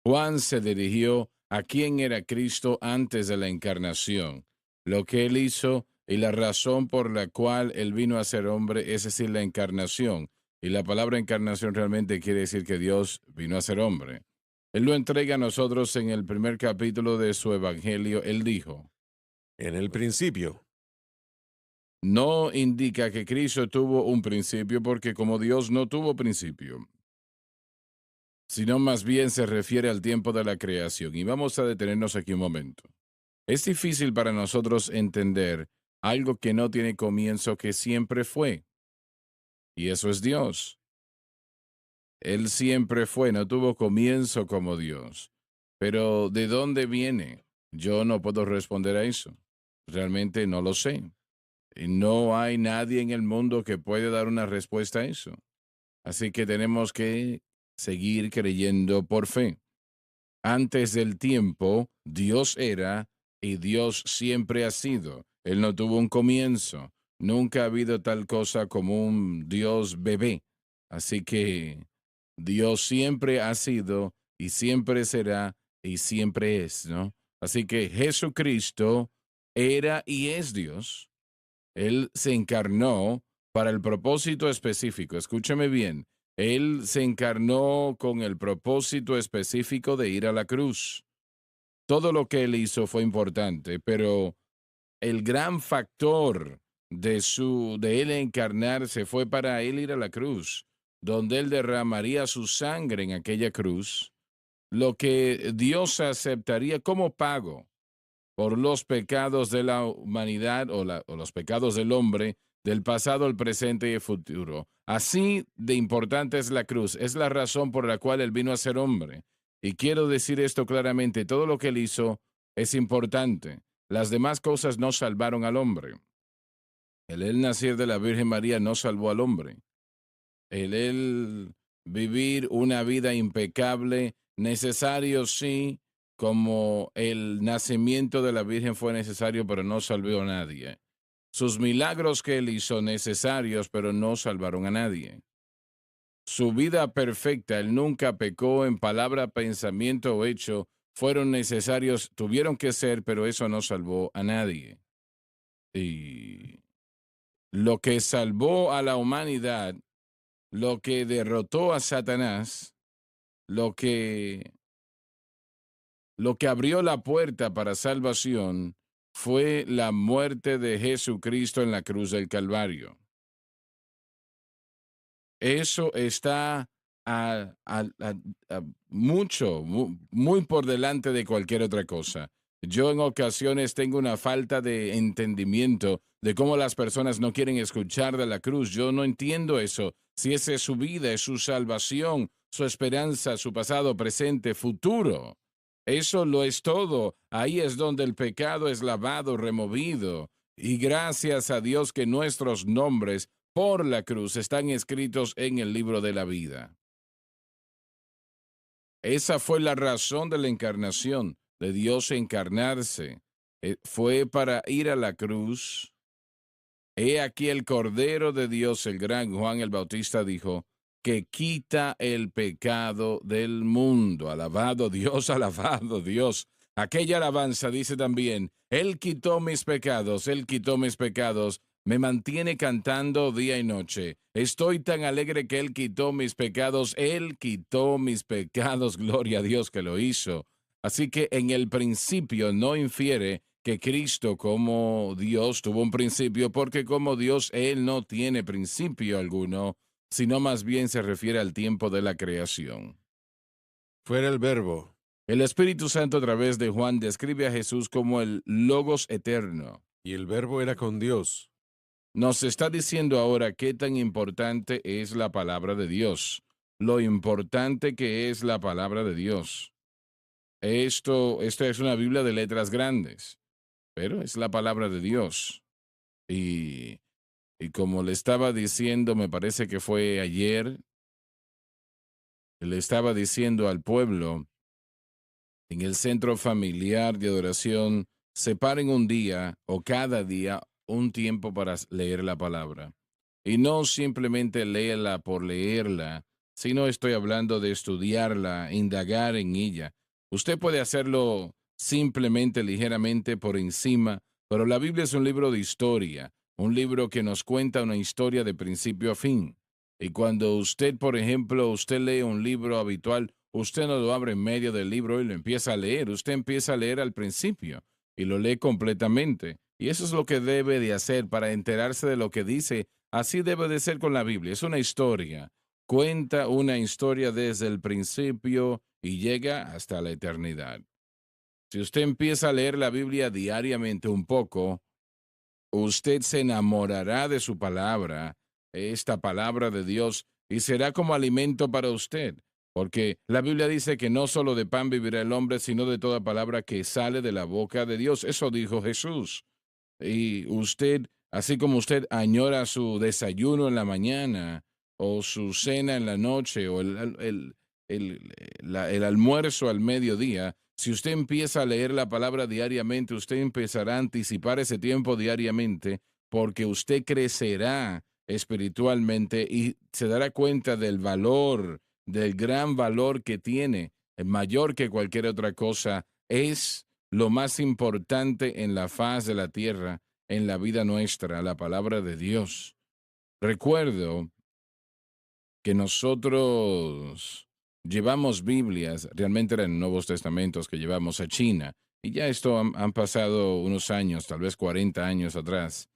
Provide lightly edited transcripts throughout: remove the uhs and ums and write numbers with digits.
Juan se dirigió a quién era Cristo antes de la encarnación, lo que él hizo y la razón por la cual él vino a ser hombre, es decir, la encarnación. Y la palabra encarnación realmente quiere decir que Dios vino a ser hombre. Él lo entrega a nosotros en el primer capítulo de su evangelio. Él dijo, En el principio. no indica que Cristo tuvo un principio porque como Dios no tuvo principio, sino más bien se refiere al tiempo de la creación. Y vamos a detenernos aquí un momento. Es difícil para nosotros entender algo que no tiene comienzo, que siempre fue, y eso es Dios. Él siempre fue, no tuvo comienzo como Dios. Pero ¿de dónde viene? Yo no puedo responder a eso. Realmente no lo sé. Y no hay nadie en el mundo que pueda dar una respuesta a eso. Así que tenemos que seguir creyendo por fe. Antes del tiempo, Dios era y Dios siempre ha sido. Él no tuvo un comienzo. Nunca ha habido tal cosa como un Dios bebé. Así que Dios siempre ha sido y siempre será y siempre es, ¿no? Así que Jesucristo era y es Dios. Él se encarnó para el propósito específico. Escúcheme bien. Él se encarnó con el propósito específico de ir a la cruz. Todo lo que él hizo fue importante, pero el gran factor de él encarnarse fue para él ir a la cruz, donde él derramaría su sangre en aquella cruz, lo que Dios aceptaría como pago por los pecados de la humanidad o los pecados del hombre, del pasado, el presente y el futuro. Así de importante es la cruz. Es la razón por la cual él vino a ser hombre. Y quiero decir esto claramente, todo lo que él hizo es importante. Las demás cosas no salvaron al hombre. El nacer de la Virgen María no salvó al hombre. El vivir una vida impecable, necesario sí, como el nacimiento de la Virgen fue necesario, pero no salvó a nadie. Sus milagros que él hizo necesarios, pero no salvaron a nadie. Su vida perfecta, él nunca pecó en palabra, pensamiento o hecho, fueron necesarios, tuvieron que ser, pero eso no salvó a nadie. Y lo que salvó a la humanidad, lo que derrotó a Satanás, lo que, lo que abrió la puerta para salvación fue la muerte de Jesucristo en la cruz del Calvario. Eso está muy por delante de cualquier otra cosa. Yo en ocasiones tengo una falta de entendimiento de cómo las personas no quieren escuchar de la cruz. Yo no entiendo eso. Si esa es su vida, es su salvación, su esperanza, su pasado, presente, futuro. Eso lo es todo. Ahí es donde el pecado es lavado, removido. Y gracias a Dios que nuestros nombres por la cruz están escritos en el libro de la vida. Esa fue la razón de la encarnación, de Dios encarnarse. Fue para ir a la cruz. He aquí el Cordero de Dios, el gran Juan el Bautista dijo, que quita el pecado del mundo. Alabado Dios, alabado Dios. Aquella alabanza dice también, Él quitó mis pecados, Él quitó mis pecados, me mantiene cantando día y noche. Estoy tan alegre que Él quitó mis pecados, Él quitó mis pecados, gloria a Dios que lo hizo. Así que en el principio no infiere que Cristo como Dios tuvo un principio, porque como Dios Él no tiene principio alguno, sino más bien se refiere al tiempo de la creación. Fuera el verbo. El Espíritu Santo a través de Juan describe a Jesús como el Logos eterno. Y el verbo era con Dios. Nos está diciendo ahora qué tan importante es la palabra de Dios, lo importante que es la palabra de Dios. Esto es una Biblia de letras grandes, pero es la palabra de Dios. Y, y como le estaba diciendo, me parece que fue ayer, le estaba diciendo al pueblo en el centro familiar de adoración, separen un día o cada día un tiempo para leer la palabra. Y no simplemente léela por leerla, sino estoy hablando de estudiarla, indagar en ella. Usted puede hacerlo simplemente, ligeramente por encima, pero la Biblia es un libro de historia, un libro que nos cuenta una historia de principio a fin. Y cuando usted, por ejemplo, usted lee un libro habitual, usted no lo abre en medio del libro y lo empieza a leer, usted empieza a leer al principio y lo lee completamente. Y eso es lo que debe de hacer para enterarse de lo que dice. Así debe de ser con la Biblia. Es una historia. Cuenta una historia desde el principio y llega hasta la eternidad. Si usted empieza a leer la Biblia diariamente un poco, usted se enamorará de su palabra, esta palabra de Dios, y será como alimento para usted. Porque la Biblia dice que no solo de pan vivirá el hombre, sino de toda palabra que sale de la boca de Dios. Eso dijo Jesús. Y usted, así como usted añora su desayuno en la mañana, o su cena en la noche, o el almuerzo al mediodía, si usted empieza a leer la palabra diariamente, usted empezará a anticipar ese tiempo diariamente, porque usted crecerá espiritualmente y se dará cuenta del valor, del gran valor que tiene, mayor que cualquier otra cosa. Es lo más importante en la faz de la tierra, en la vida nuestra, la palabra de Dios. Recuerdo que nosotros llevamos Biblias, realmente eran Nuevos Testamentos que llevamos a China, y ya esto han pasado unos años, tal vez 40 años atrás,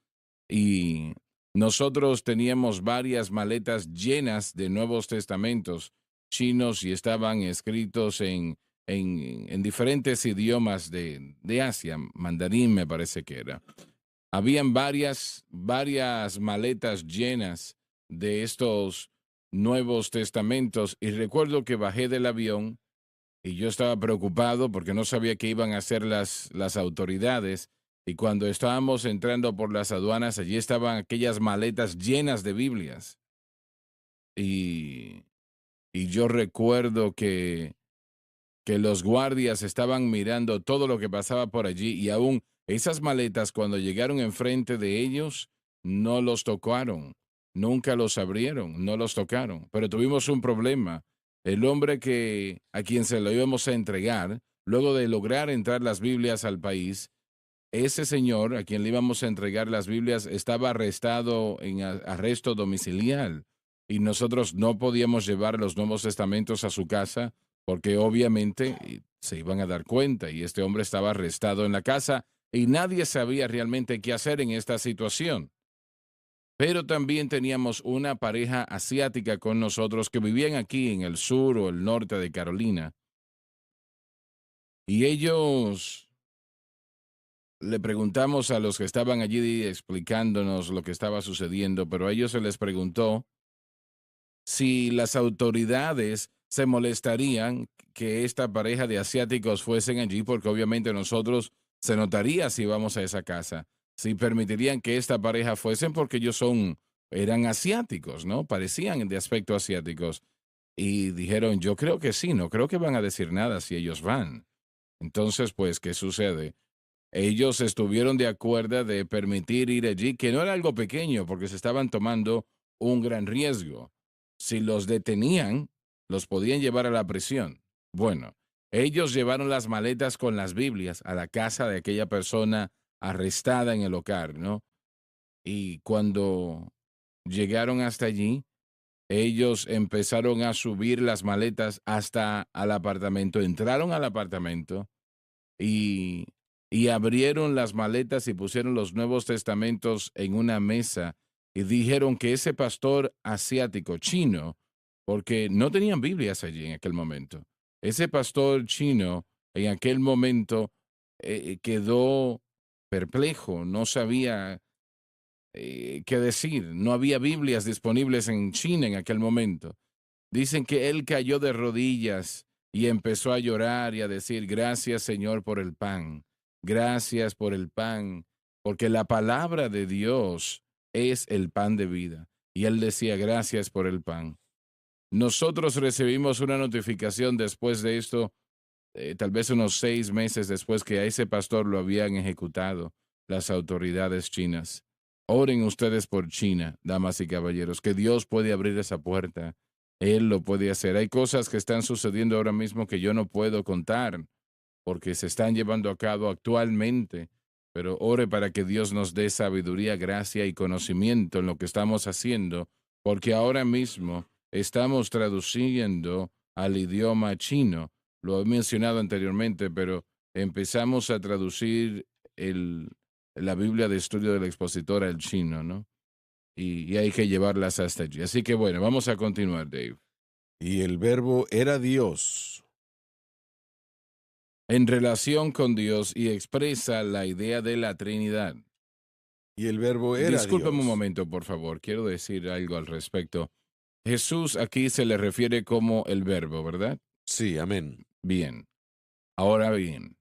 y nosotros teníamos varias maletas llenas de Nuevos Testamentos chinos y estaban escritos en diferentes idiomas de Asia, mandarín me parece que era. Habían varias maletas llenas de estos Nuevos Testamentos y recuerdo que bajé del avión y yo estaba preocupado porque no sabía qué iban a hacer las autoridades. Y cuando estábamos entrando por las aduanas, allí estaban aquellas maletas llenas de Biblias. Y, y yo recuerdo que los guardias estaban mirando todo lo que pasaba por allí y aún esas maletas cuando llegaron enfrente de ellos no los tocaron, nunca los abrieron, no los tocaron, pero tuvimos un problema. El hombre que a quien se lo íbamos a entregar, luego de lograr entrar las Biblias al país, ese señor a quien le íbamos a entregar las Biblias estaba arrestado en arresto domiciliar y nosotros no podíamos llevar los Nuevos Testamentos a su casa porque obviamente se iban a dar cuenta y este hombre estaba arrestado en la casa y nadie sabía realmente qué hacer en esta situación. Pero también teníamos una pareja asiática con nosotros que vivían aquí en el sur o el norte de Carolina y ellos le preguntamos a los que estaban allí explicándonos lo que estaba sucediendo, pero a ellos se les preguntó si las autoridades se molestarían que esta pareja de asiáticos fuesen allí, porque obviamente nosotros se notaría si íbamos a esa casa, si permitirían que esta pareja fuesen porque eran asiáticos, ¿no? Parecían de aspecto asiáticos. Y dijeron, yo creo que sí, no creo que van a decir nada si ellos van. Entonces, pues, ¿qué sucede? Ellos estuvieron de acuerdo de permitir ir allí, que no era algo pequeño, porque se estaban tomando un gran riesgo. Si los detenían, los podían llevar a la prisión. Bueno, ellos llevaron las maletas con las Biblias a la casa de aquella persona arrestada en el hogar, ¿no? Y cuando llegaron hasta allí, ellos empezaron a subir las maletas hasta al apartamento, entraron al apartamento y, y abrieron las maletas y pusieron los Nuevos Testamentos en una mesa y dijeron que ese pastor asiático chino, porque no tenían Biblias allí en aquel momento, ese pastor chino en aquel momento quedó perplejo, no sabía qué decir, no había Biblias disponibles en China en aquel momento. Dicen que él cayó de rodillas y empezó a llorar y a decir, gracias Señor por el pan, gracias por el pan, porque la palabra de Dios es el pan de vida. Y él decía, gracias por el pan. Nosotros recibimos una notificación después de esto, tal vez unos 6 meses después que a ese pastor lo habían ejecutado las autoridades chinas. Oren ustedes por China, damas y caballeros, que Dios puede abrir esa puerta Él lo puede hacer. Hay cosas que están sucediendo ahora mismo que yo no puedo contar porque se están llevando a cabo actualmente, pero ore para que Dios nos dé sabiduría, gracia y conocimiento en lo que estamos haciendo, porque ahora mismo estamos traduciendo al idioma chino. Lo he mencionado anteriormente, pero empezamos a traducir el, la Biblia de Estudio del Expositor al chino, ¿no? Y hay que llevarlas hasta allí. Así que bueno, vamos a continuar, Dave. Y el verbo era Dios. En relación con Dios y expresa la idea de la Trinidad. Y el verbo era Discúlpame un Dios. momento, por favor. Quiero decir algo al respecto. Jesús aquí se le refiere como el verbo, ¿verdad? Sí, amén. Bien. Ahora bien,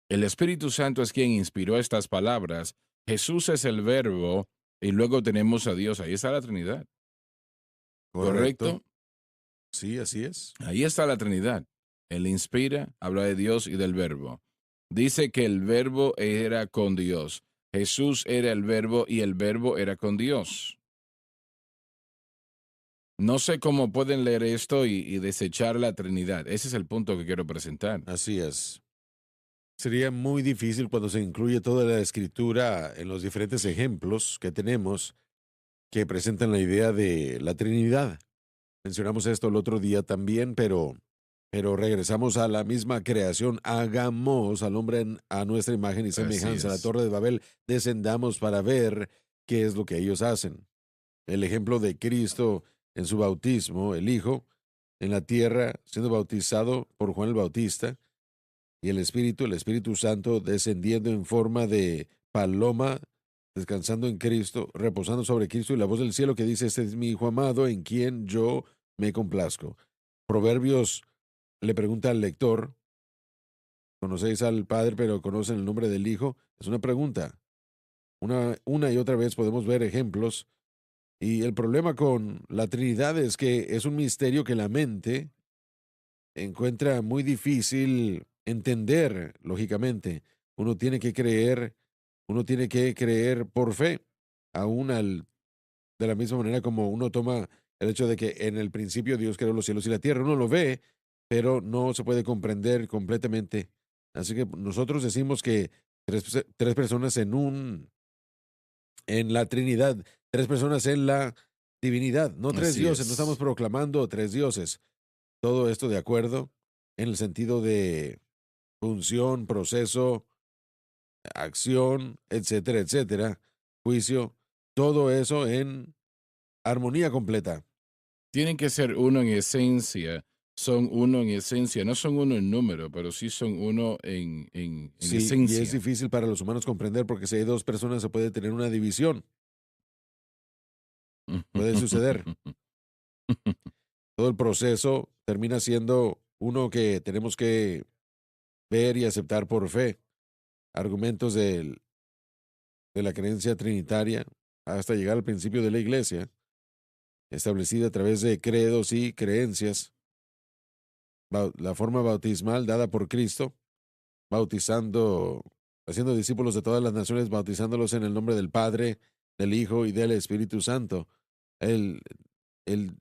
el Espíritu Santo es quien inspiró estas palabras. Jesús es el verbo y luego tenemos a Dios. Ahí está la Trinidad. Correcto. ¿Correcto? Sí, así es. Ahí está la Trinidad. Él inspira, habla de Dios y del verbo. Dice que el verbo era con Dios. Jesús era el verbo y el verbo era con Dios. No sé cómo pueden leer esto y desechar la Trinidad. Ese es el punto que quiero presentar. Así es. Sería muy difícil cuando se incluye toda la escritura en los diferentes ejemplos que tenemos que presentan la idea de la Trinidad. Mencionamos esto el otro día también, pero regresamos a la misma creación. Hagamos al hombre a nuestra imagen y Así semejanza. La es. Torre de Babel, descendamos para ver qué es lo que ellos hacen. El ejemplo de Cristo en su bautismo, el Hijo, en la tierra, siendo bautizado por Juan el Bautista, y el Espíritu Santo, descendiendo en forma de paloma, descansando en Cristo, reposando sobre Cristo, y la voz del cielo que dice, este es mi Hijo amado, en quien yo me complazco. Proverbios le pregunta al lector, ¿conocéis al Padre, pero conocen el nombre del Hijo? Es una pregunta. Una y otra vez podemos ver ejemplos, y el problema con la Trinidad es que es un misterio que la mente encuentra muy difícil entender, lógicamente. Uno tiene que creer, uno tiene que creer por fe, aún de la misma manera como uno toma el hecho de que en el principio Dios creó los cielos y la tierra. Uno lo ve, pero no se puede comprender completamente. Así que nosotros decimos que tres personas en la Trinidad, tres personas en la divinidad, no tres Así dioses, no estamos es. proclamando tres dioses. Todo esto de acuerdo en el sentido de función, proceso, acción, etcétera, etcétera, juicio, todo eso en armonía completa. Tienen que ser uno en esencia. Son uno en esencia. No son uno en número, pero sí son uno en Sí, y es esencia. difícil para los humanos comprender porque si hay dos personas se puede tener una división, puede suceder. Todo el proceso termina siendo uno que tenemos que ver y aceptar por fe. Argumentos de la creencia trinitaria hasta llegar al principio de la iglesia, establecida a través de credos y creencias, la forma bautismal dada por Cristo, bautizando, haciendo discípulos de todas las naciones, bautizándolos en el nombre del Padre, del Hijo y del Espíritu Santo. El, el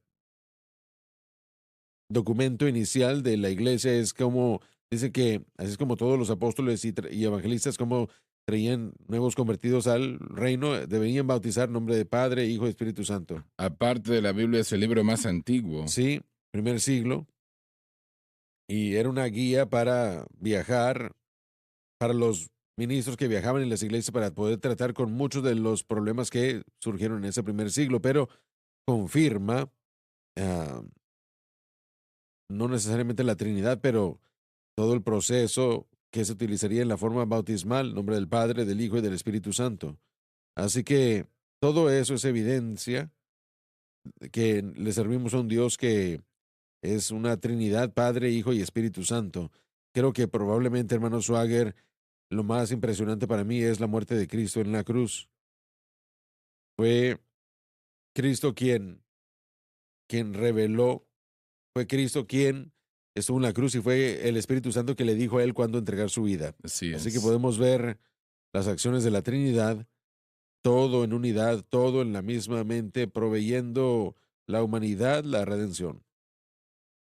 documento inicial de la iglesia es como, dice que así es como todos los apóstoles y evangelistas, como creían nuevos convertidos al reino, deberían bautizar en nombre de Padre, Hijo y Espíritu Santo. Aparte de la Biblia, es el libro más antiguo. Sí, primer siglo, y era una guía para viajar, para los ministros que viajaban en las iglesias para poder tratar con muchos de los problemas que surgieron en ese primer siglo, pero confirma, ah, no necesariamente la Trinidad, pero todo el proceso que se utilizaría en la forma bautismal, nombre del Padre, del Hijo y del Espíritu Santo. Así que todo eso es evidencia de que le servimos a un Dios que es una Trinidad, Padre, Hijo y Espíritu Santo. Creo que probablemente, hermano Swagger, lo más impresionante para mí es la muerte de Cristo en la cruz. Fue Cristo quien reveló, fue Cristo quien estuvo en la cruz y fue el Espíritu Santo que le dijo a él cuándo entregar su vida. Así Así que es. podemos ver las acciones de la Trinidad todo en unidad, todo en la misma mente, proveyendo la humanidad la redención.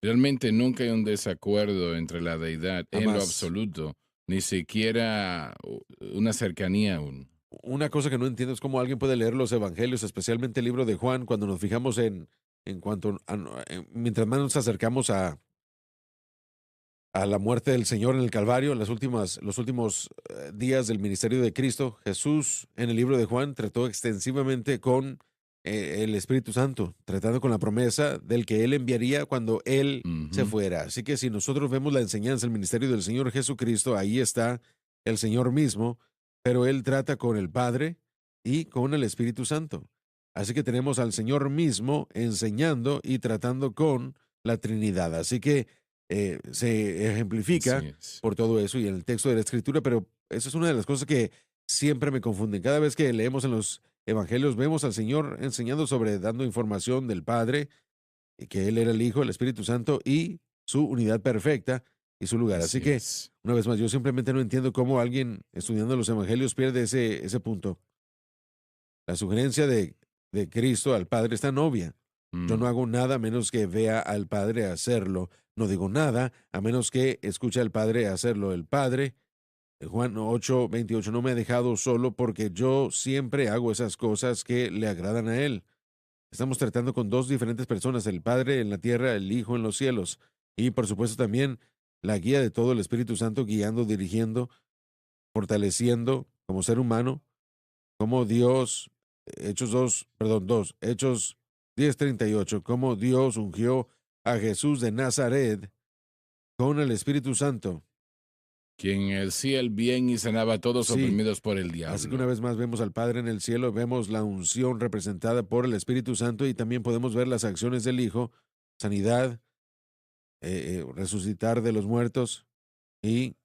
Realmente nunca hay un desacuerdo entre la deidad en lo Jamás. absoluto, ni siquiera una cercanía aún. Una cosa que no entiendo es cómo alguien puede leer los evangelios, especialmente el libro de Juan, cuando nos fijamos en cuanto mientras más nos acercamos a la muerte del Señor en el Calvario, en los últimos días del ministerio de Cristo, Jesús en el libro de Juan trató extensivamente con el Espíritu Santo, tratando con la promesa del que Él enviaría cuando Él se Ujú. fuera. Así que si nosotros vemos la enseñanza, el ministerio del Señor Jesucristo, ahí está el Señor mismo, pero Él trata con el Padre y con el Espíritu Santo. Así que tenemos al Señor mismo enseñando y tratando con la Trinidad. Así que se ejemplifica Así es. por todo eso y en el texto de la Escritura, pero eso es una de las cosas que siempre me confunden. Cada vez que leemos en los evangelios, vemos al Señor enseñando sobre, dando información del Padre, y que Él era el Hijo, el Espíritu Santo y su unidad perfecta y su lugar. Así Así que, es. una vez más, yo simplemente no entiendo cómo alguien estudiando los evangelios pierde ese punto. La sugerencia de Cristo al Padre es tan obvia. Yo no Mm. hago nada a menos que vea al Padre hacerlo. No digo nada a menos que escuche al Padre hacerlo. El Padre, Juan 8:28, no me ha dejado solo porque yo siempre hago esas cosas que le agradan a Él. Estamos tratando con dos diferentes personas, el Padre en la tierra, el Hijo en los cielos. Y por supuesto también la guía de todo el Espíritu Santo guiando, dirigiendo, fortaleciendo como ser humano como Dios, Hechos 2, perdón, 2, Hechos 10:38, cómo Dios ungió a Jesús de Nazaret con el Espíritu Santo. Quien hacía el bien y sanaba a todos Sí, oprimidos por el así que una diablo. vez más vemos al Padre en el cielo, vemos la unción representada por el Espíritu Santo y también podemos ver las acciones del Hijo, sanidad, resucitar de los muertos y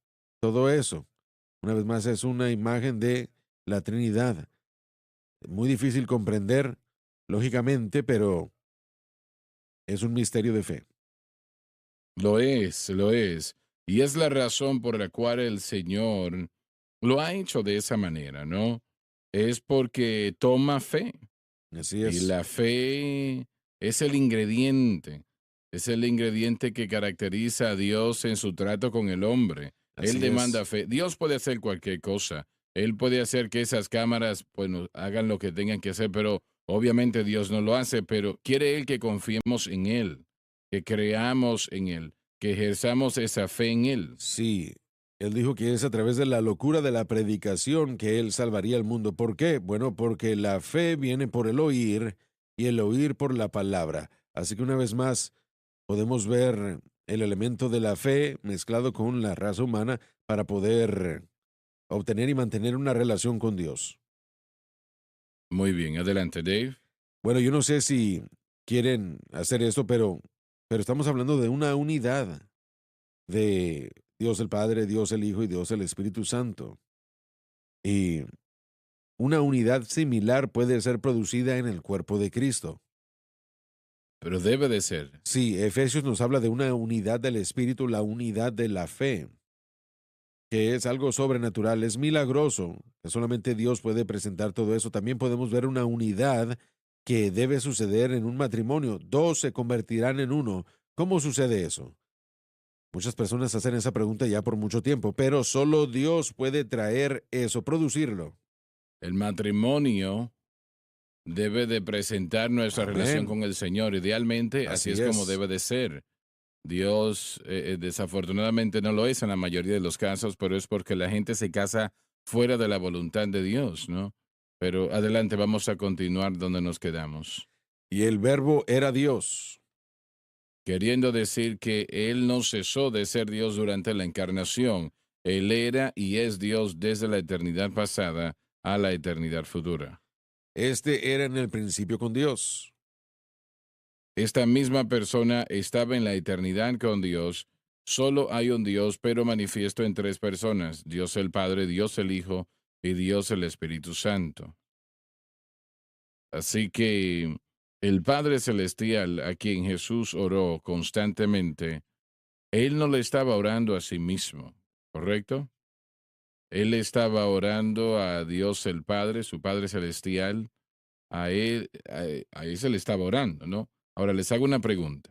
todo eso. Una vez más es una imagen de la Trinidad. Muy difícil comprender, lógicamente, pero es un misterio de fe. Lo es, lo es. Y es la razón por la cual el Señor lo ha hecho de esa manera, ¿no? Es porque toma fe. Así Y es, la fe es el ingrediente que caracteriza a Dios en su trato con el hombre. Él así demanda es. fe. Dios puede hacer cualquier cosa. Él puede hacer que esas cámaras, bueno, hagan lo que tengan que hacer, pero obviamente Dios no lo hace, pero quiere Él que confiemos en Él, que creamos en Él, que ejerzamos esa fe en Él. Sí, él dijo que es a través de la locura de la predicación que él salvaría al mundo. ¿Por qué? Bueno, porque la fe viene por el oír y el oír por la palabra. Así que una vez más podemos ver el elemento de la fe mezclado con la raza humana para poder obtener y mantener una relación con Dios. Muy bien, adelante, Dave. Bueno, yo no sé si quieren hacer esto, pero estamos hablando de una unidad de Dios el Padre, Dios el Hijo y Dios el Espíritu Santo. Y una unidad similar puede ser producida en el cuerpo de Cristo. Pero debe de ser. Sí, Efesios nos habla de una unidad del Espíritu, la unidad de la fe, que es algo sobrenatural, es milagroso, que solamente Dios puede presentar todo eso. También podemos ver una unidad que debe suceder en un matrimonio. Dos se convertirán en uno. ¿Cómo sucede eso? Muchas personas hacen esa pregunta ya por mucho tiempo, pero solo Dios puede traer eso, producirlo. El matrimonio debe de presentar nuestra relación Amén. con el Señor. Idealmente, así Así es como es. debe de ser. Dios, desafortunadamente no lo es en la mayoría de los casos, pero es porque la gente se casa fuera de la voluntad de Dios, ¿no? Pero adelante, vamos a continuar donde nos quedamos. Y el verbo era Dios. Queriendo decir que Él no cesó de ser Dios durante la encarnación. Él era y es Dios desde la eternidad pasada a la eternidad futura. Este era en el principio con Dios. Esta misma persona estaba en la eternidad con Dios. Solo hay un Dios, pero manifiesto en tres personas: Dios el Padre, Dios el Hijo y Dios el Espíritu Santo. Así que el Padre Celestial, a quien Jesús oró constantemente, Él no le estaba orando a sí mismo, ¿correcto? Él estaba orando a Dios el Padre, su Padre Celestial, a él se le estaba orando, ¿no? Ahora les hago una pregunta.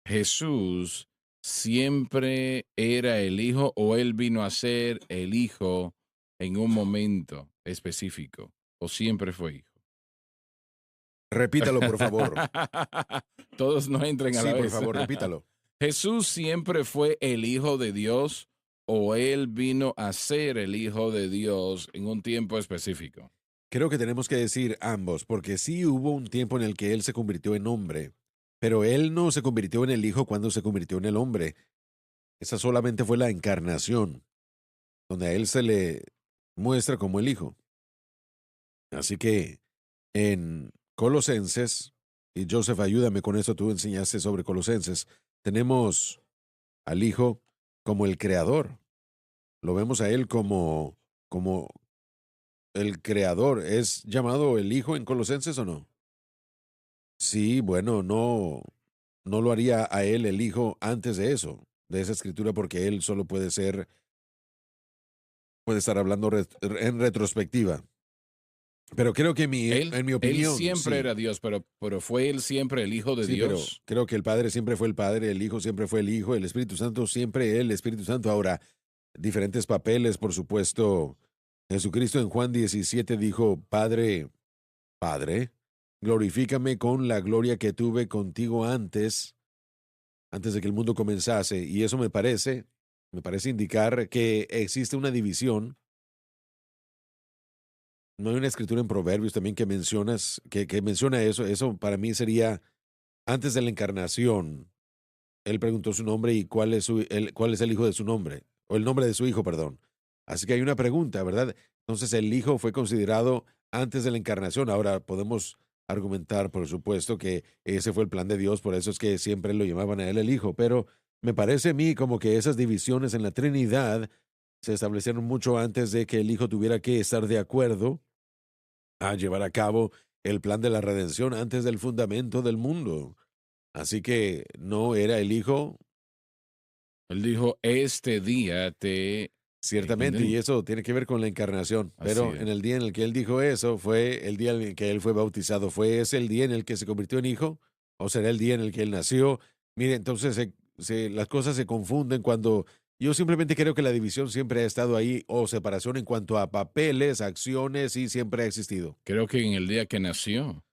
¿Jesús siempre era el Hijo o él vino a ser el Hijo en un momento específico? ¿O siempre fue Hijo? Repítalo, por favor. Todos no entren a la Sí, por vez. favor, repítalo. ¿Jesús siempre fue el Hijo de Dios o él vino a ser el Hijo de Dios en un tiempo específico? Creo que tenemos que decir ambos, porque sí hubo un tiempo en el que él se convirtió en hombre, pero él no se convirtió en el hijo cuando se convirtió en el hombre. Esa solamente fue la encarnación, donde a él se le muestra como el hijo. Así que en Colosenses, y Joseph, ayúdame con esto, tú enseñaste sobre Colosenses, tenemos al hijo como el creador. Lo vemos a él como el creador. ¿Es llamado el hijo en Colosenses o no? Sí, bueno, no lo haría a él el hijo antes de eso, de esa escritura, porque él solo puede estar hablando en retrospectiva. Pero creo que en mi Él opinión, siempre sí, era Dios, pero ¿fue él siempre el Hijo de sí, pero Dios? creo que el Padre siempre fue el Padre, el Hijo siempre fue el Hijo, el Espíritu Santo siempre el Espíritu Santo. Ahora, diferentes papeles, por supuesto. Jesucristo en Juan 17 dijo, Padre, Padre, glorifícame con la gloria que tuve contigo antes de que el mundo comenzase. Y eso me parece indicar que existe una división. No hay una escritura en Proverbios también que mencionas, que menciona eso. Eso para mí sería antes de la encarnación. Él preguntó su nombre y cuál es el hijo de su nombre, o el nombre de su hijo, perdón. Así que hay una pregunta, ¿verdad? Entonces el hijo fue considerado antes de la encarnación. Ahora podemos argumentar, por supuesto, que ese fue el plan de Dios, por eso es que siempre lo llamaban a él el hijo, pero me parece a mí como que esas divisiones en la Trinidad se establecieron mucho antes de que el hijo tuviera que estar de acuerdo a llevar a cabo el plan de la redención antes del fundamento del mundo. Así que no era el hijo. Él dijo, este día te Ciertamente, y engendré. eso tiene que ver con la encarnación, Así pero es. en el día en el que él dijo eso fue el día en el que él fue bautizado. ¿Fue ese el día en el que se convirtió en hijo? ¿O será el día en el que él nació? Mire, entonces las cosas se confunden cuando yo simplemente creo que la división siempre ha estado ahí o separación en cuanto a papeles, acciones y siempre ha existido. Creo que en el día que nació.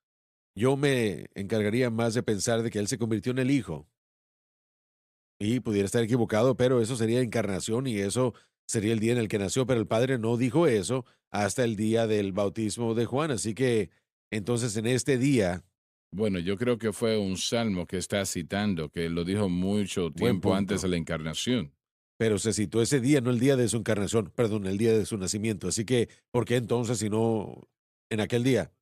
Yo me encargaría más de pensar de que él se convirtió en el hijo. Y pudiera estar equivocado, pero eso sería encarnación y eso sería el día en el que nació, pero el Padre no dijo eso hasta el día del bautismo de Juan. Así que entonces en este día, Bueno, yo creo que fue un salmo que está citando, que lo dijo mucho buen tiempo antes de punto, la encarnación. pero se citó ese día, no el día de su encarnación, perdón, el día de su nacimiento. Así que, ¿por qué entonces si no en aquel día?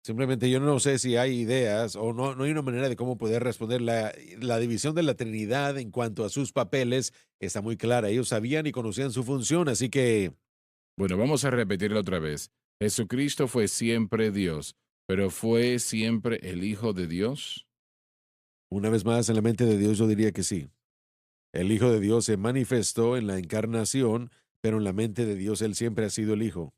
Simplemente yo no sé si hay ideas o no hay una manera de cómo poder responder. La división de la Trinidad en cuanto a sus papeles está muy clara. Ellos sabían y conocían su función, así que Bueno, vamos a repetirlo otra vez. Jesucristo fue siempre Dios, pero fue siempre el Hijo de Dios. una vez más, en la mente de Dios yo diría que sí. El Hijo de Dios se manifestó en la encarnación, pero en la mente de Dios Él siempre ha sido el Hijo.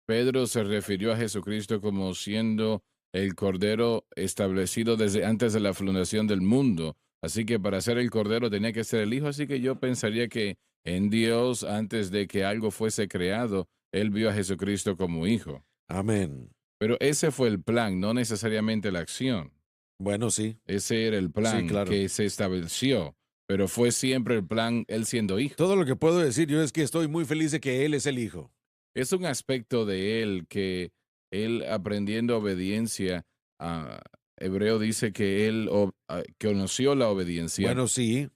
Pedro se refirió a Jesucristo como siendo el Cordero establecido desde antes de la fundación del mundo. Así que para ser el Cordero tenía que ser el Hijo. Así que yo pensaría que en Dios, antes de que algo fuese creado, Él vio a Jesucristo como Hijo. Amén. Pero ese fue el plan, no necesariamente la acción. Bueno, sí, Ese era el sí, plan claro. que se estableció, pero fue siempre el plan Él siendo Hijo. Todo lo que puedo decir yo es que estoy muy feliz de que Él es el Hijo. Es un aspecto de él que él aprendiendo obediencia, Hebreo dice que él conoció la obediencia, Bueno, sí,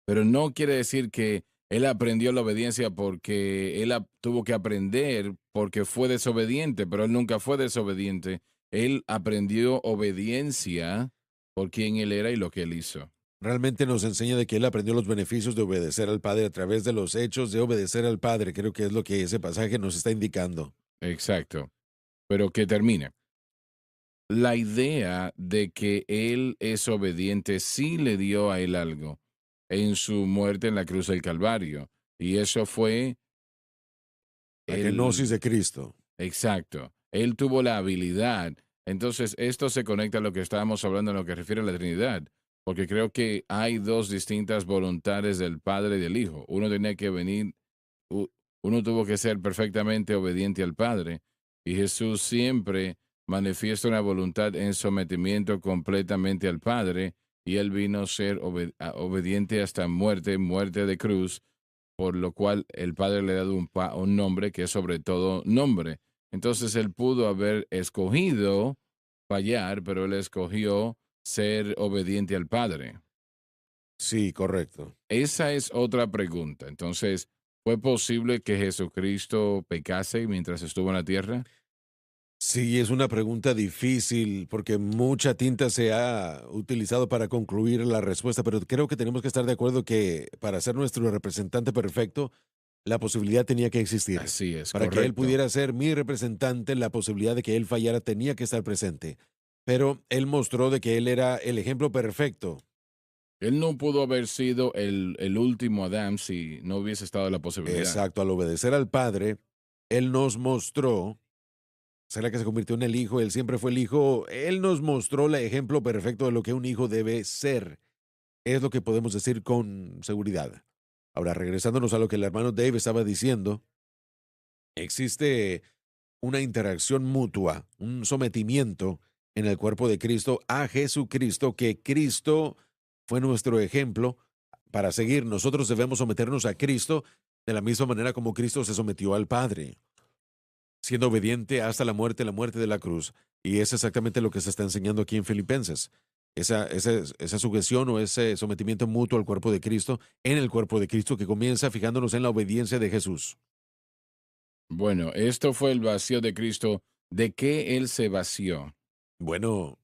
pero no quiere decir que él aprendió la obediencia porque él tuvo que aprender porque fue desobediente, pero él nunca fue desobediente. Él aprendió obediencia por quien él era y lo que él hizo. realmente nos enseña de que Él aprendió los beneficios de obedecer al Padre a través de los hechos de obedecer al Padre. Creo que es lo que ese pasaje nos está indicando. Exacto. Pero que termine. La idea de que él es obediente sí le dio a él algo. en su muerte en la cruz del Calvario. Y eso fue La kenosis el de Cristo. exacto. Él tuvo la habilidad. Entonces, esto se conecta a lo que estábamos hablando en lo que refiere a la Trinidad, porque creo que hay dos distintas voluntades del Padre y del Hijo. Uno tenía que venir, u- uno tuvo que ser perfectamente obediente al Padre, y Jesús siempre manifiesta una voluntad en sometimiento completamente al Padre, y él vino a ser obediente hasta muerte, muerte de cruz, por lo cual el Padre le ha dado un nombre que es sobre todo nombre. Entonces él pudo haber escogido fallar, pero él escogió ser obediente al Padre. Sí, correcto. Esa es otra pregunta. Entonces, ¿fue posible que Jesucristo pecase mientras estuvo en la tierra? Sí, es una pregunta difícil porque mucha tinta se ha utilizado para concluir la respuesta, pero creo que tenemos que estar de acuerdo que para ser nuestro representante perfecto, la posibilidad tenía que existir. Así es, Para que él correcto. pudiera ser mi representante, la posibilidad de que él fallara tenía que estar presente. Pero él mostró de que él era el ejemplo perfecto. Él no pudo haber sido el último Adán si no hubiese estado la posibilidad. Exacto, al obedecer al Padre, él nos mostró, será que se convirtió en el Hijo, él siempre fue el Hijo, él nos mostró el ejemplo perfecto de lo que un hijo debe ser. Es lo que podemos decir con seguridad. Ahora, regresándonos a lo que el hermano Dave estaba diciendo, existe una interacción mutua, un sometimiento en el cuerpo de Cristo a Jesucristo, que Cristo fue nuestro ejemplo para seguir. Nosotros debemos someternos a Cristo de la misma manera como Cristo se sometió al Padre, siendo obediente hasta la muerte de la cruz. Y es exactamente lo que se está enseñando aquí en Filipenses. Esa sujeción o ese sometimiento mutuo al cuerpo de Cristo, en el cuerpo de Cristo, que comienza fijándonos en la obediencia de Jesús. Bueno, esto fue el vacío de Cristo. ¿De qué él se vació? Bueno,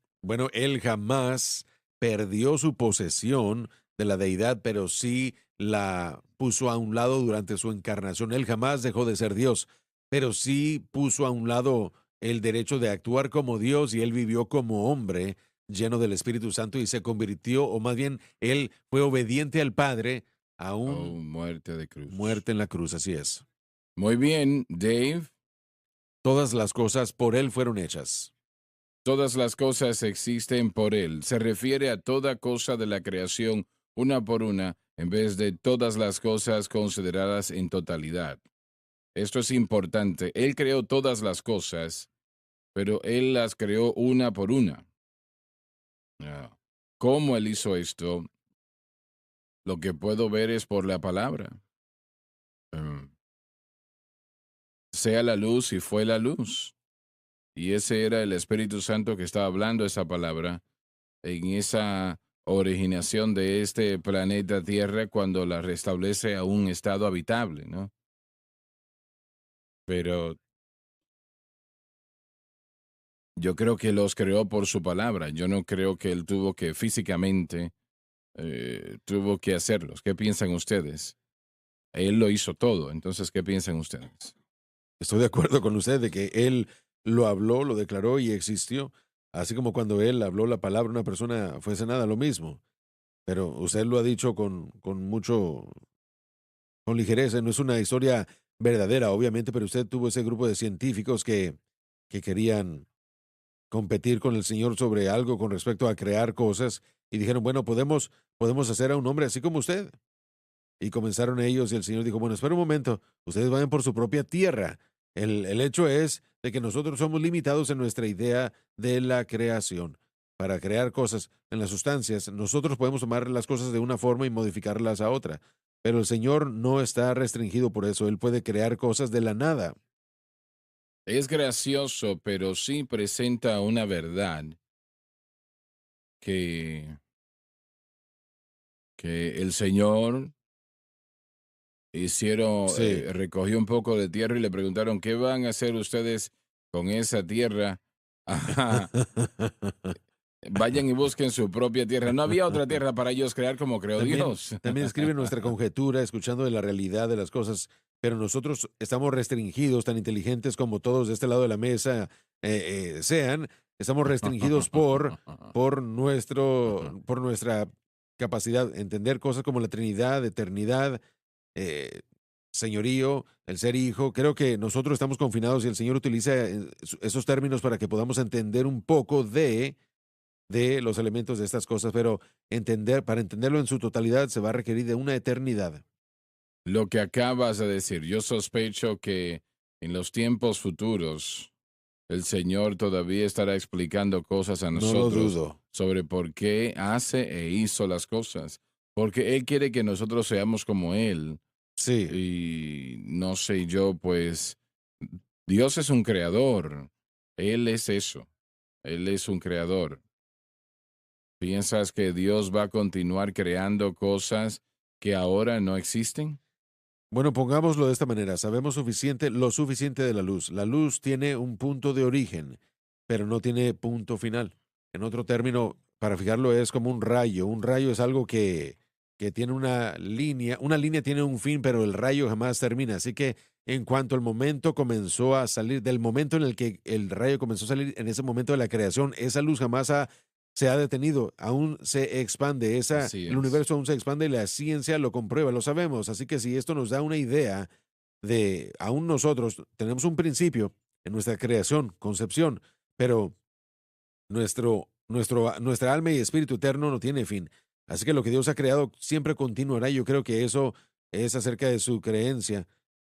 él jamás perdió su posesión de la deidad, pero sí la puso a un lado durante su encarnación. Él jamás dejó de ser Dios, pero sí puso a un lado el derecho de actuar como Dios y él vivió como hombre lleno del Espíritu Santo y se convirtió, o más bien, él fue obediente al Padre, Oh, aún muerte de cruz. muerte en la cruz, así es. Muy bien, Dave. Todas las cosas por él fueron hechas. Todas las cosas existen por Él. Se refiere a toda cosa de la creación, una por una, en vez de todas las cosas consideradas en totalidad. Esto es importante. Él creó todas las cosas, pero Él las creó una por una. Ah. ¿Cómo Él hizo esto? Lo que puedo ver es por la palabra. Mm. Sea la luz y fue la luz. Y ese era el Espíritu Santo que estaba hablando esa palabra en esa originación de este planeta Tierra cuando la restablece a un estado habitable, ¿no? Pero yo creo que los creó por su palabra. Yo no creo que él tuvo que físicamente tuvo que hacerlos. ¿Qué piensan ustedes? Él lo hizo todo. Entonces, ¿qué piensan ustedes? Estoy de acuerdo con usted de que él lo habló, lo declaró y existió, así como cuando él habló la palabra, una persona fuese nada, lo mismo. Pero usted lo ha dicho con mucho, con ligereza, no es una historia verdadera, obviamente, pero usted tuvo ese grupo de científicos que querían competir con el Señor sobre algo con respecto a crear cosas y dijeron, bueno, podemos hacer a un hombre así como usted. Y comenzaron ellos y el Señor dijo, bueno, espera un momento, ustedes vayan por su propia tierra. El hecho es de que nosotros somos limitados en nuestra idea de la creación. Para crear cosas en las sustancias, nosotros podemos tomar las cosas de una forma y modificarlas a otra. Pero el Señor no está restringido por eso. Él puede crear cosas de la nada. Es gracioso, pero sí presenta una verdad que, que el Señor Sí. recogió un poco de tierra y le preguntaron, ¿qué van a hacer ustedes con esa tierra? Ajá, vayan y busquen su propia tierra. No había otra tierra para ellos crear como creó También, Dios. también escribe nuestra conjetura, escuchando de la realidad de las cosas, pero nosotros estamos restringidos, tan inteligentes como todos de este lado de la mesa sean, estamos restringidos por nuestra capacidad, entender cosas como la Trinidad, eternidad, eh, señorío, el ser hijo. Creo que nosotros estamos confinados y el Señor utiliza esos términos para que podamos entender un poco de los elementos de estas cosas, pero para entenderlo en su totalidad se va a requerir de una eternidad. Lo que acabas de decir, yo sospecho que en los tiempos futuros el Señor todavía estará explicando cosas a No lo nosotros dudo. sobre por qué hace e hizo las cosas. Porque Él quiere que nosotros seamos como Él. Sí. Y no sé yo, pues, Dios es un creador. Él es eso. Él es un creador. ¿Piensas que Dios va a continuar creando cosas que ahora no existen? Bueno, pongámoslo de esta manera. Sabemos lo suficiente de la luz. La luz tiene un punto de origen, pero no tiene punto final. En otro término, para fijarlo, es como un rayo. Un rayo es algo que tiene una línea. Una línea tiene un fin, pero el rayo jamás termina. Así que en cuanto el momento comenzó a salir, del momento en el que el rayo comenzó a salir, en ese momento de la creación, esa luz se ha detenido, aún se expande, Así el es. universo aún se expande y la ciencia lo comprueba, lo sabemos. Así que si esto nos da una idea de, aún nosotros tenemos un principio en nuestra creación, concepción, pero nuestra alma y espíritu eterno no tiene fin. Así que lo que Dios ha creado siempre continuará. Yo creo que eso es acerca de su creencia.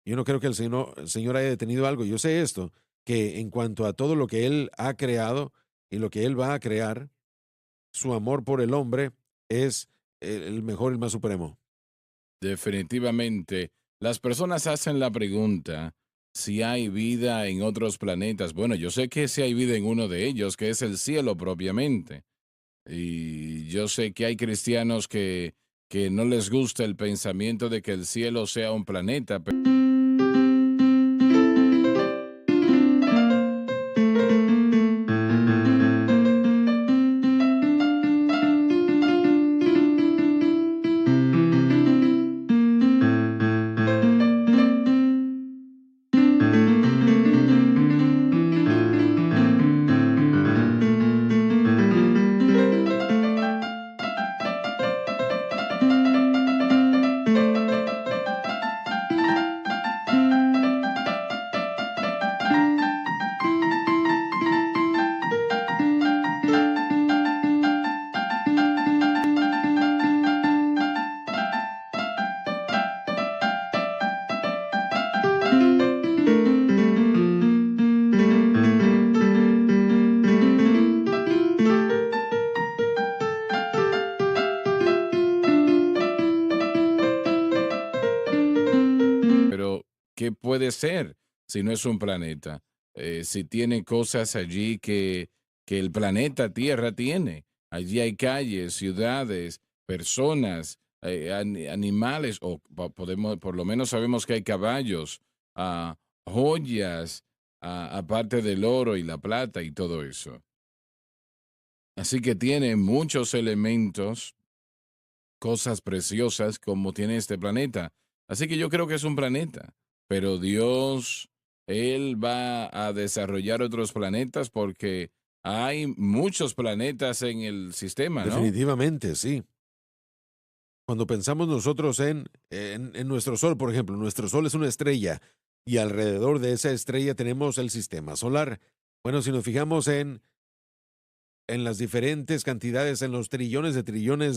Yo no creo que el Señor haya detenido algo. Yo sé esto, que en cuanto a todo lo que Él ha creado y lo que Él va a crear, su amor por el hombre es el mejor, el más supremo. Definitivamente. Las personas hacen la pregunta si hay vida en otros planetas. Bueno, yo sé que sí hay vida en uno de ellos, que es el cielo propiamente. Y yo sé que hay cristianos que no les gusta el pensamiento de que el cielo sea un planeta. Pero, ¿qué puede ser si no es un planeta? Si tiene cosas allí que el planeta Tierra tiene. Allí hay calles, ciudades, personas, animales, o podemos, por lo menos sabemos que hay caballos, joyas, aparte del oro y la plata y todo eso. Así que tiene muchos elementos, cosas preciosas como tiene este planeta. Así que yo creo que es un planeta, pero Dios, Él va a desarrollar otros planetas porque hay muchos planetas en el sistema, ¿no? Definitivamente, sí. Cuando pensamos nosotros en nuestro Sol, por ejemplo, nuestro Sol es una estrella y alrededor de esa estrella tenemos el sistema solar. Bueno, si nos fijamos en las diferentes cantidades, en los trillones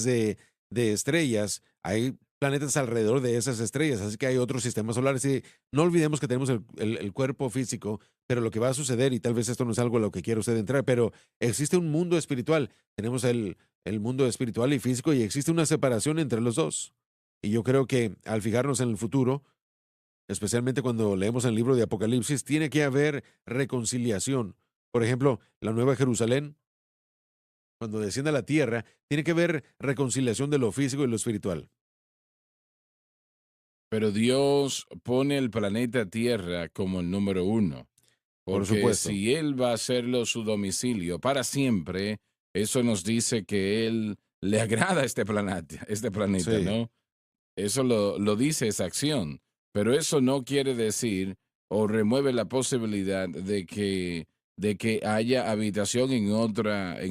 de estrellas, hay planetas alrededor de esas estrellas, así que hay otros sistemas solares. Y no olvidemos que tenemos el cuerpo físico, pero lo que va a suceder, y tal vez esto no es algo a lo que quiere usted entrar, pero existe un mundo espiritual. Tenemos el mundo espiritual y físico y existe una separación entre los dos. Y yo creo que al fijarnos en el futuro, especialmente cuando leemos el libro de Apocalipsis, tiene que haber reconciliación. Por ejemplo, la Nueva Jerusalén cuando desciende a la tierra, tiene que haber reconciliación de lo físico y lo espiritual. Pero Dios pone el planeta Tierra como el número uno, Por porque supuesto. si Él va a hacerlo su domicilio para siempre, eso nos dice que Él le agrada este planeta, Sí. ¿no? Eso lo dice esa acción, pero eso no quiere decir o remueve la posibilidad de que haya habitación en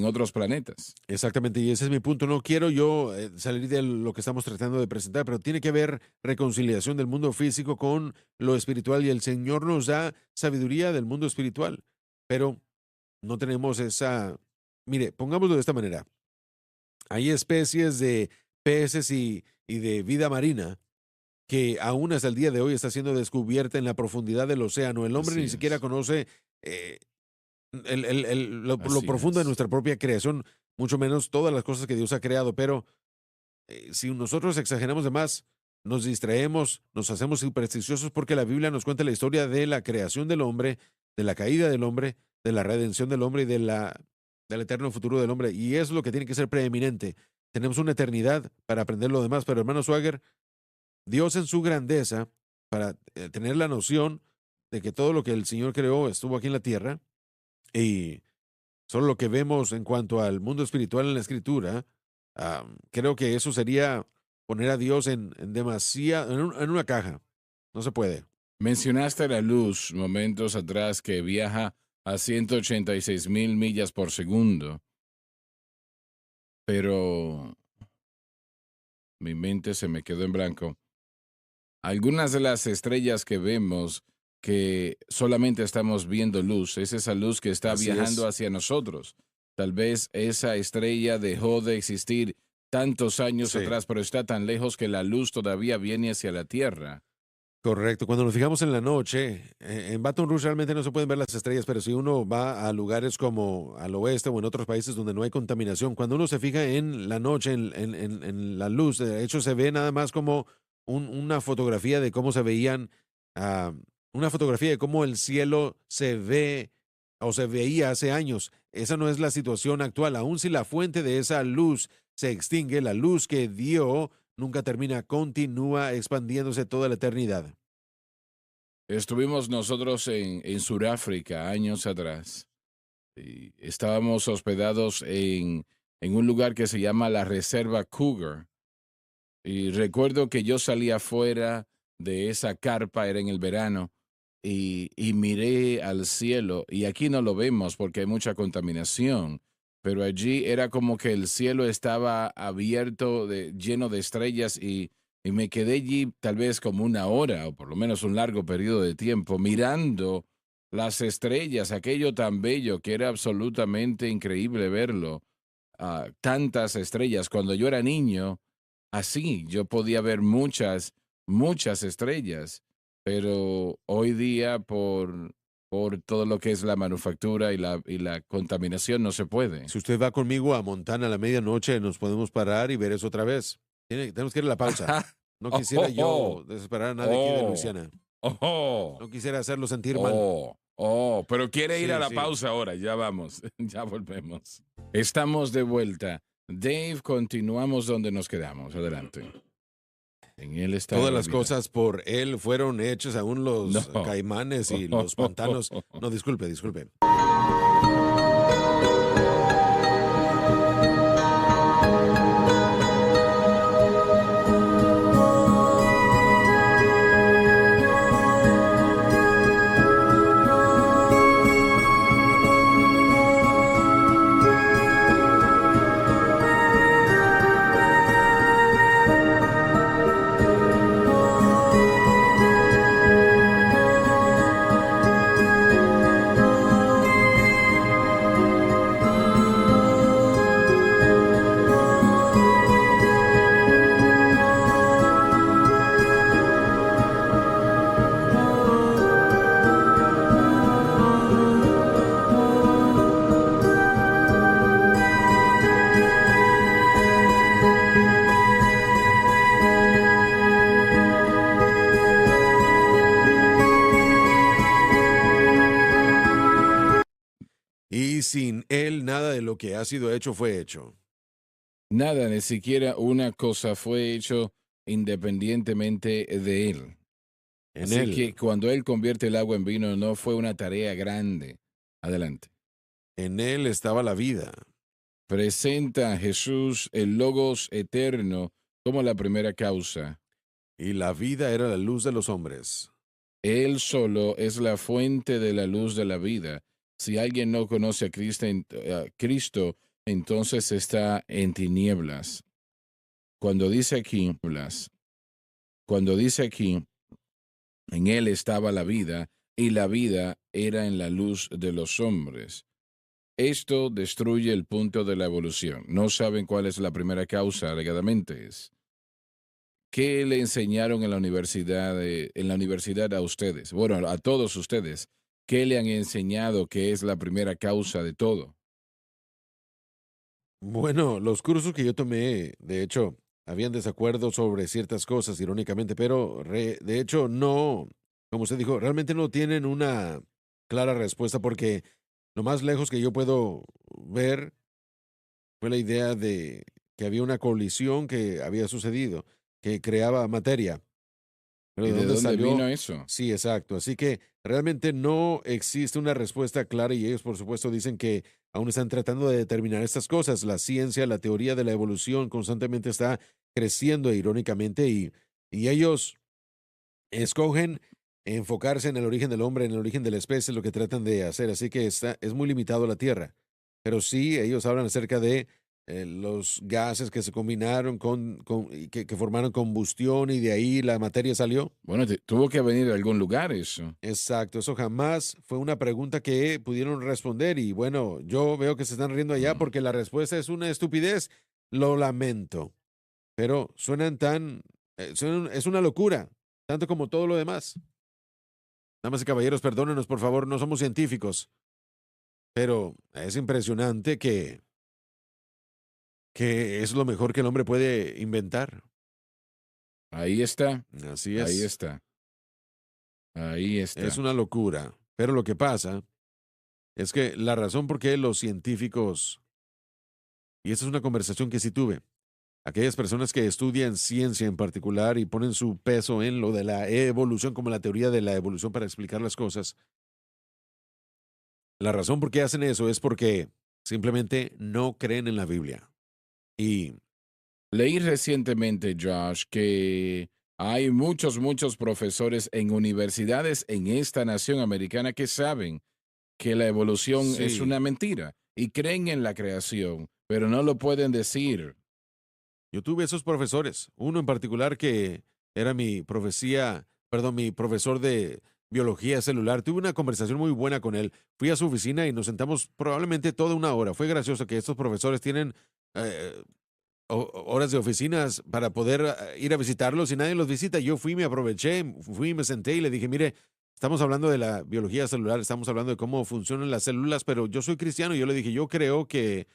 otros planetas. Exactamente, y ese es mi punto. No quiero yo salir de lo que estamos tratando de presentar, pero tiene que haber reconciliación del mundo físico con lo espiritual y el Señor nos da sabiduría del mundo espiritual, pero no tenemos esa... Mire, pongámoslo de esta manera. Hay especies de peces y de vida marina que aún hasta el día de hoy está siendo descubierta en la profundidad del océano. El hombre ni Así siquiera es, conoce eh, lo así profundo de es. nuestra propia creación, mucho menos todas las cosas que Dios ha creado, pero si nosotros exageramos de más, nos distraemos, nos hacemos supersticiosos porque la Biblia nos cuenta la historia de la creación del hombre, de la caída del hombre, de la redención del hombre y del eterno futuro del hombre. Y es lo que tiene que ser preeminente. Tenemos una eternidad para aprender lo demás, pero hermano Swagger, Dios en su grandeza, para tener la noción de que todo lo que el Señor creó estuvo aquí en la tierra y solo lo que vemos en cuanto al mundo espiritual en la Escritura, creo que eso sería poner a Dios en demasiado, en una caja. No se puede. Mencionaste la luz momentos atrás que viaja a 186,000 millas por segundo, pero mi mente se me quedó en blanco. Algunas de las estrellas que vemos que solamente estamos viendo luz, es esa luz que está Así viajando es. hacia nosotros. Tal vez esa estrella dejó de existir tantos años Sí. atrás, pero está tan lejos que la luz todavía viene hacia la Tierra. Correcto. Cuando nos fijamos en la noche, en Baton Rouge realmente no se pueden ver las estrellas, pero si uno va a lugares como al oeste o en otros países donde no hay contaminación, cuando uno se fija en la noche, en la luz, de hecho se ve nada más como una fotografía de cómo se veían, ah, una fotografía de cómo el cielo se ve o se veía hace años. Esa no es la situación actual. Aun si la fuente de esa luz se extingue, la luz que dio nunca termina, continúa expandiéndose toda la eternidad. Estuvimos nosotros en Sudáfrica años atrás y estábamos hospedados en un lugar que se llama la Reserva Cougar. Y recuerdo que yo salí afuera de esa carpa, era en el verano, y miré al cielo, y aquí no lo vemos porque hay mucha contaminación, pero allí era como que el cielo estaba abierto, lleno de estrellas, y me quedé allí tal vez como una hora, o por lo menos un largo periodo de tiempo, mirando las estrellas, aquello tan bello que era absolutamente increíble verlo, tantas estrellas. Cuando yo era niño, así, yo podía ver muchas estrellas, pero hoy día por todo lo que es la manufactura y la contaminación no se puede. Si usted va conmigo a Montana a la medianoche, nos podemos parar y ver eso otra vez. Tenemos que ir a la pausa. No Oh, quisiera oh, oh, yo desesperar a nadie aquí de oh, Luisiana. oh, No quisiera hacerlo sentir mal. pero quiere ir a Sí, la sí. pausa ahora, ya vamos, ya volvemos. Estamos de vuelta. Dave, continuamos donde nos quedamos. Adelante. En él está la Todas las realidad. cosas por él fueron hechas, aún No. los caimanes y los pantanos. No, disculpe, disculpe. Y sin él, nada de lo que ha sido hecho fue hecho. Nada, ni siquiera una cosa fue hecho independientemente de él. En Así que él, cuando él convierte el agua en vino no fue una tarea grande. Adelante. en él estaba la vida. Presenta a Jesús el Logos eterno como la primera causa. Y la vida era la luz de los hombres. Él solo es la fuente de la luz de la vida. Si alguien no conoce a Cristo, entonces está en tinieblas. Cuando dice aquí, cuando dice aquí, en él estaba la vida, y la vida era en la luz de los hombres. Esto destruye el punto de la evolución. No saben cuál es la primera causa, alegadamente es. ¿Qué le enseñaron en la universidad a ustedes? Bueno, a todos ustedes. ¿Qué le han enseñado que es la primera causa de todo? Bueno, los cursos que yo tomé, de hecho, habían desacuerdos sobre ciertas cosas, irónicamente, pero de hecho no, como usted dijo, realmente no tienen una clara respuesta porque lo más lejos que yo puedo ver fue la idea de que había una colisión que había sucedido, que creaba materia. Pero ¿Y ¿de de dónde dónde vino salió? eso? Sí, exacto. Así que realmente no existe una respuesta clara y ellos, por supuesto, dicen que aún están tratando de determinar estas cosas. La ciencia, la teoría de la evolución constantemente está creciendo irónicamente y ellos escogen enfocarse en el origen del hombre, en el origen de la especie, lo que tratan de hacer. Así que es muy limitado la Tierra. Pero sí, ellos hablan acerca de los gases que se combinaron y que formaron combustión y de ahí la materia salió. Bueno, tuvo que venir de algún lugar eso. Exacto, eso jamás fue una pregunta que pudieron responder y bueno, yo veo que se están riendo allá Mm. porque la respuesta es una estupidez. Lo lamento, pero es una locura, tanto como todo lo demás. Damas y caballeros, perdónenos, por favor, no somos científicos, pero es impresionante que es lo mejor que el hombre puede inventar. Ahí está, Así ahí es, está, ahí es está. una locura. Pero lo que pasa es que la razón por qué los científicos, y esta es una conversación que sí tuve, aquellas personas que estudian ciencia en particular y ponen su peso en lo de la evolución, como la teoría de la evolución para explicar las cosas, la razón por qué hacen eso es porque simplemente no creen en la Biblia. Y Leí recientemente, Josh, que hay muchos profesores en universidades en esta nación americana que saben que la evolución es sí, una mentira y creen en la creación, pero no lo pueden decir. yo tuve esos profesores, uno en particular que era mi profesor de biología celular. Tuve una conversación muy buena con él. Fui a su oficina y nos sentamos probablemente toda una hora. Fue gracioso que estos profesores tienen eh, horas de oficinas para poder ir a visitarlos y nadie los visita. Yo fui, me aproveché, fui, me senté y le dije, mire, estamos hablando de la biología celular, estamos hablando de cómo funcionan las células, pero yo soy cristiano y yo le dije, yo creo que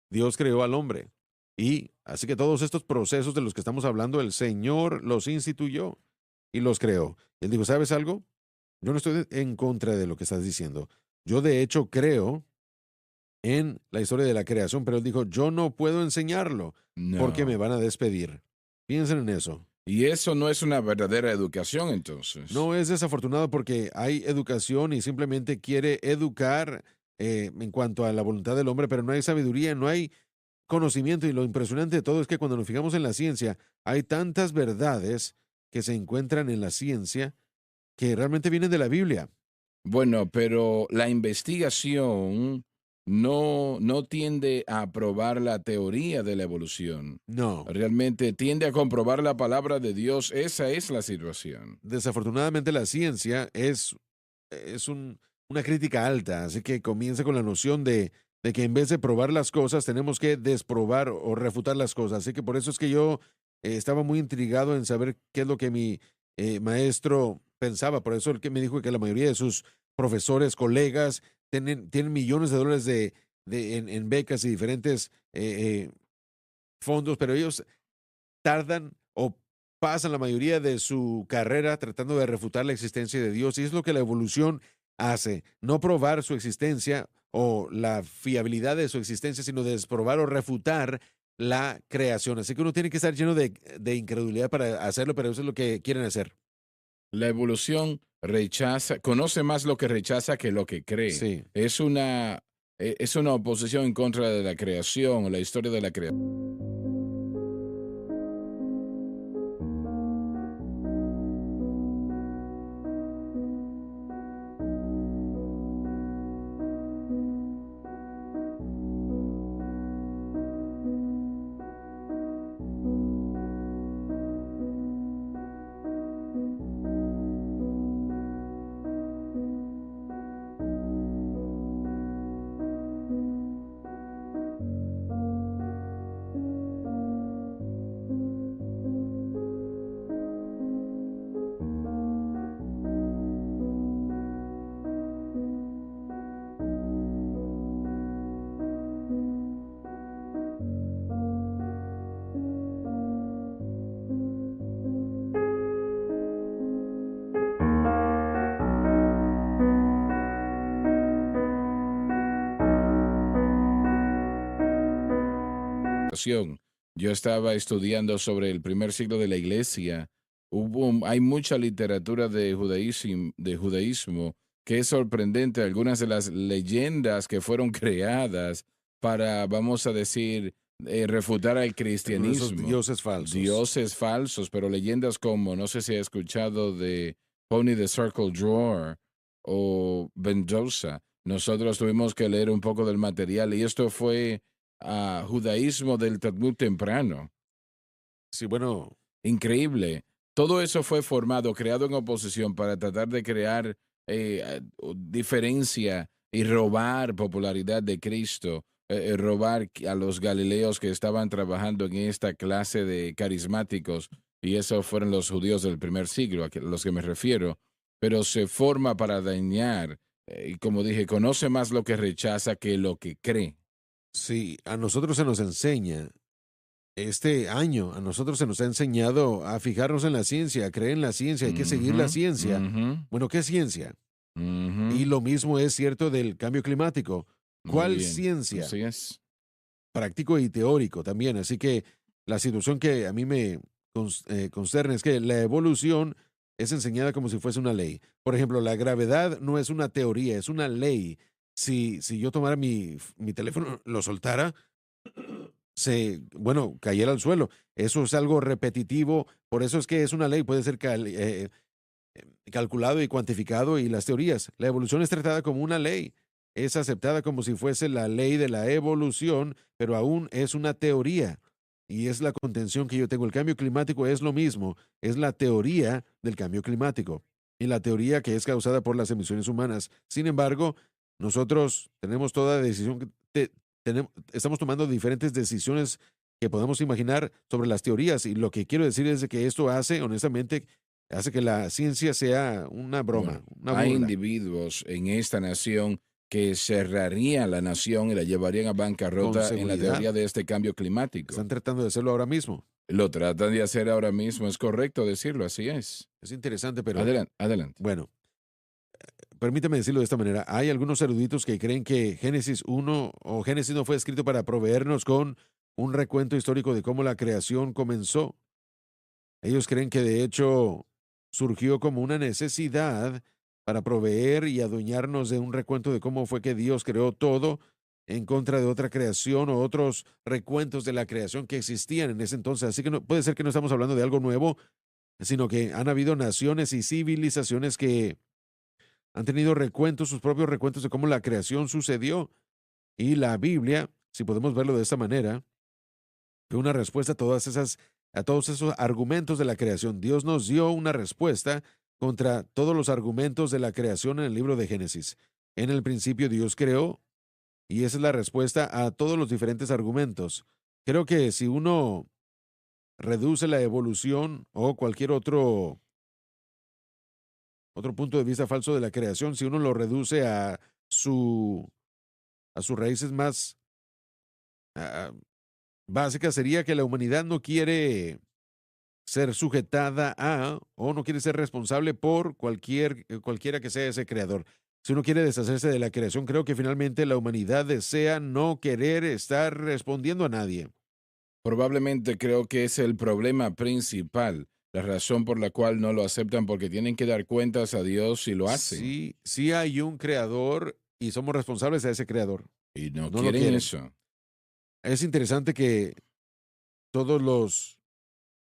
Dios creó al hombre. Y así que todos estos procesos de los que estamos hablando, el Señor los instituyó y los creó. Y él dijo, ¿sabes algo? Yo no estoy en contra de lo que estás diciendo. Yo de hecho creo en la historia de la creación, pero él dijo, yo no puedo enseñarlo porque me No. van a despedir. Piensen en eso. Y eso no es una verdadera educación, entonces. No es desafortunado porque hay educación y simplemente quiere educar en cuanto a la voluntad del hombre, pero no hay sabiduría, no hay conocimiento y lo impresionante de todo es que cuando nos fijamos en la ciencia, hay tantas verdades que se encuentran en la ciencia que realmente vienen de la Biblia. Bueno, pero la investigación no tiende a probar la teoría de la evolución. No, Realmente tiende a comprobar la palabra de Dios. Esa es la situación. desafortunadamente la ciencia es una crítica alta, así que comienza con la noción de que en vez de probar las cosas, tenemos que desprobar o refutar las cosas. Así que por eso es que yo estaba muy intrigado en saber qué es lo que mi maestro pensaba. Por eso el que me dijo que la mayoría de sus profesores, colegas, tienen millones de dólares en becas y diferentes fondos, pero ellos tardan o pasan la mayoría de su carrera tratando de refutar la existencia de Dios. Y es lo que la evolución hace, no probar su existencia o la fiabilidad de su existencia, sino desprobar o refutar la creación. Así que uno tiene que estar lleno de incredulidad para hacerlo, pero eso es lo que quieren hacer. La evolución conoce más lo que rechaza que lo que cree. Sí. Es una oposición en contra de la creación, o la historia de la creación. salvación. Yo estaba estudiando sobre el primer siglo de la iglesia. Hay mucha literatura de judaísmo que es sorprendente. Algunas de las leyendas que fueron creadas para, vamos a decir, refutar al Esos cristianismo. dioses falsos. Dioses falsos, pero leyendas como, no sé si ha escuchado de Pony the Circle Drawer o Mendoza. Nosotros tuvimos que leer un poco del material y esto fue judaísmo del Talmud temprano. Sí, bueno, Increíble. Todo eso fue formado, creado en oposición para tratar de crear diferencia y robar popularidad de Cristo, robar a los galileos que estaban trabajando en esta clase de carismáticos, y esos fueron los judíos del primer siglo, a los que me refiero, pero se forma para dañar, y como dije, conoce más lo que rechaza que lo que cree. sí, a nosotros se nos enseña, este año, a nosotros se nos ha enseñado a fijarnos en la ciencia, a creer en la ciencia, hay que seguir la Ujú, ciencia. ujú, Bueno, ¿qué ciencia? Y ujú. lo mismo es cierto del cambio climático. Muy ¿Cuál bien, ciencia? así es. Práctico y teórico también. Así que la situación que a mí me concerne es que la evolución es enseñada como si fuese una ley. Por ejemplo, la gravedad no es una teoría, es una ley. Si yo tomara mi teléfono, lo soltara, bueno, cayera al suelo. Eso es algo repetitivo, por eso es que es una ley, puede ser calculado y cuantificado, y las teorías. La evolución es tratada como una ley, es aceptada como si fuese la ley de la evolución, pero aún es una teoría. Y es la contención que yo tengo. El cambio climático es lo mismo, es la teoría del cambio climático y la teoría que es causada por las emisiones humanas. Sin embargo, nosotros tenemos toda decisión, estamos tomando diferentes decisiones que podemos imaginar sobre las teorías, y lo que quiero decir es de que esto hace, honestamente, hace que la ciencia sea una Bueno, broma, una hay burla. individuos en esta nación que cerrarían la nación y la llevarían a Con bancarrota en la seguridad, teoría de este cambio climático. están tratando de hacerlo ahora mismo. Lo tratan de hacer ahora mismo, es correcto decirlo, así es. Es interesante, pero Adelante, adelante. bueno, permítame decirlo de esta manera. Hay algunos eruditos que creen que Génesis 1 o Génesis no fue escrito para proveernos con un recuento histórico de cómo la creación comenzó. Ellos creen que de hecho surgió como una necesidad para proveer y adueñarnos de un recuento de cómo fue que Dios creó todo en contra de otra creación o otros recuentos de la creación que existían en ese entonces. Así que puede ser que no estamos hablando de algo nuevo, sino que han habido naciones y civilizaciones que han tenido recuentos, sus propios recuentos de cómo la creación sucedió. Y la Biblia, si podemos verlo de esta manera, fue una respuesta a todos esos argumentos de la creación. Dios nos dio una respuesta contra todos los argumentos de la creación en el libro de Génesis. En el principio Dios creó, y esa es la respuesta a todos los diferentes argumentos. Creo que si uno reduce la evolución o cualquier otro punto de vista falso de la creación, si uno lo reduce su, a sus raíces más ah, básicas, sería que la humanidad no quiere ser sujetada a o no quiere ser responsable por cualquiera que sea ese creador. Si uno quiere deshacerse de la creación, creo que finalmente la humanidad desea no querer estar respondiendo a nadie. Probablemente creo que es el problema principal, la razón por la cual no lo aceptan, porque tienen que dar cuentas a Dios si lo hacen Sí, sí hay un creador y somos responsables a ese creador. y no No lo quieren quieren. eso. Es interesante que todos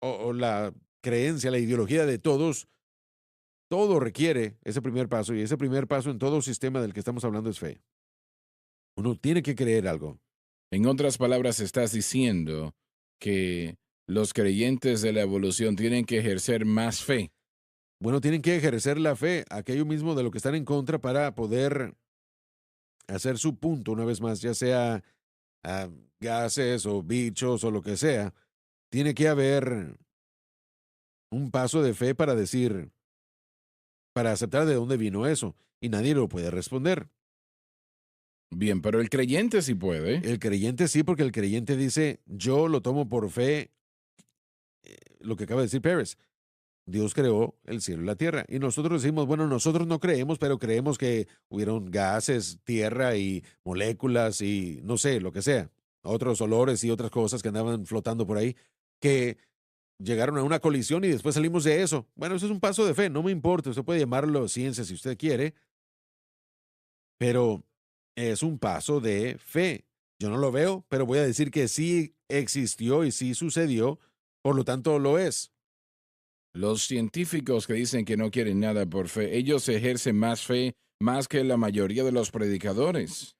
o la creencia, la ideología de todos, todo requiere ese primer paso, y ese primer paso en todo sistema del que estamos hablando es fe. Uno tiene que creer algo. En otras palabras, estás diciendo que los creyentes de la evolución tienen que ejercer más fe. Bueno, tienen que ejercer la fe, aquello mismo de lo que están en contra, para poder hacer su punto una vez más, ya sea ah, gases o bichos o lo que sea. Tiene que haber un paso de fe para decir, para aceptar de dónde vino eso, y nadie lo puede responder. Bien, pero el creyente sí puede. El creyente sí, porque el creyente dice, yo lo tomo por fe, lo que acaba de decir Pérez. Dios creó el cielo y la tierra. Y nosotros decimos, bueno, nosotros no creemos, pero creemos que hubieron gases, tierra y moléculas y no sé, lo que sea. otros olores y otras cosas que andaban flotando por ahí, que llegaron a una colisión y después salimos de eso. Bueno, eso es un paso de fe, no me importa, usted puede llamarlo ciencia si usted quiere, pero es un paso de fe. Yo no lo veo, pero voy a decir que sí existió y sí sucedió, por lo tanto lo es. Los científicos que dicen que no quieren nada por fe, ellos ejercen más fe más que la mayoría de los predicadores.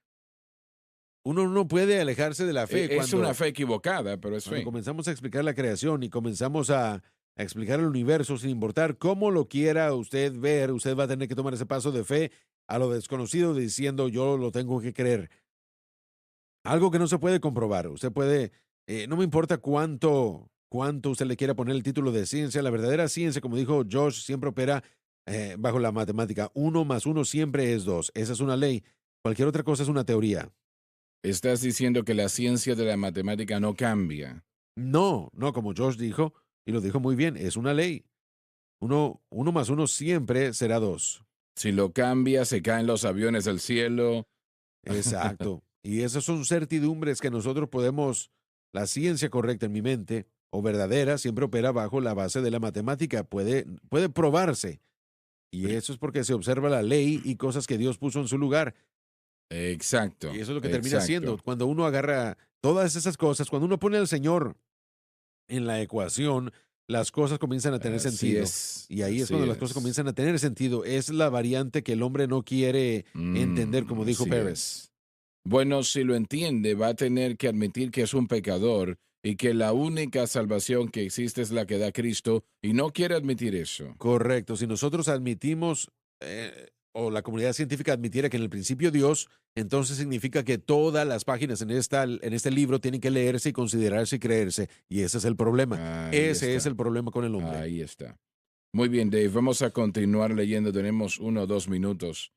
Uno no puede alejarse de la fe Es una cuando, fe equivocada, pero es cuando fe. comenzamos a explicar la creación y comenzamos a explicar el universo sin importar cómo lo quiera usted ver, usted va a tener que tomar ese paso de fe a lo desconocido diciendo yo lo tengo que creer. Algo que no se puede comprobar. Usted puede, no me importa cuánto usted le quiera poner el título de ciencia, la verdadera ciencia, como dijo Josh, siempre opera bajo la matemática. Uno más uno siempre es dos. Esa es una ley. Cualquier otra cosa es una teoría. Estás diciendo que la ciencia de la matemática no cambia. No, no, como Josh dijo, y lo dijo muy bien, es una ley. Uno más uno siempre será dos. Si lo cambia, se caen los aviones del cielo. Exacto. Y esas son certidumbres que nosotros podemos, la ciencia correcta en mi mente, o verdadera, siempre opera bajo la base de la matemática, puede probarse. Y Pri- eso es porque se observa la ley y cosas que Dios puso en su lugar. Y Exacto, eso es lo que termina siendo. exacto. Cuando uno agarra todas esas cosas, cuando uno pone al Señor en la ecuación, las cosas comienzan a tener Así sentido. es, Y ahí es así cuando las cosas es. comienzan a tener sentido. Es la variante que el hombre no quiere entender, como dijo Así Pérez. es. Bueno, si lo entiende, va a tener que admitir que es un pecador y que la única salvación que existe es la que da Cristo y no quiere admitir eso. Correcto. Si nosotros admitimos, o la comunidad científica admitiera que en el principio Dios, entonces significa que todas las páginas en este libro tienen que leerse y considerarse y creerse. Y ese es el problema. Ahí Ese es está, el problema con el hombre. ahí está. Muy bien, Dave, vamos a continuar leyendo. Tenemos 1 o 2 minutos.